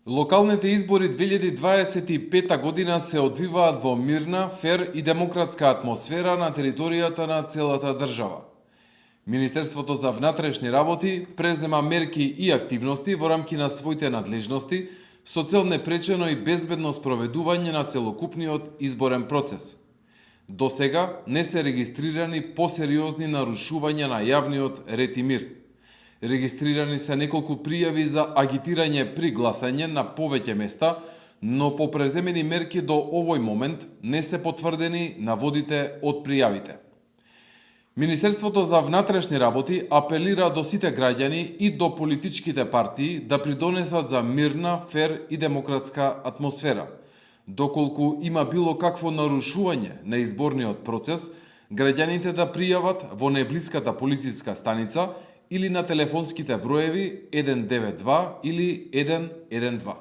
Локалните избори 2025 година се одвиваат во мирна, фер и демократска атмосфера на територијата на целата држава. Министерството за внатрешни работи презема мерки и активности во рамки на своите надлежности со цел непречено и безбедно спроведување на целокупниот изборен процес. До сега не се регистрирани посериозни нарушувања на јавниот ред и мир. Регистрирани се неколку пријави за агитирање при гласање на повеќе места, но по преземени мерки до овој момент не се потврдени наводите од пријавите. Министерството за внатрешни работи апелира до сите граѓани и до политичките партии да придонесат за мирна, фер и демократска атмосфера. Доколку има било какво нарушување на изборниот процес, граѓаните да пријават во најблиската полициска станица или на телефонските броеви 192 или 112.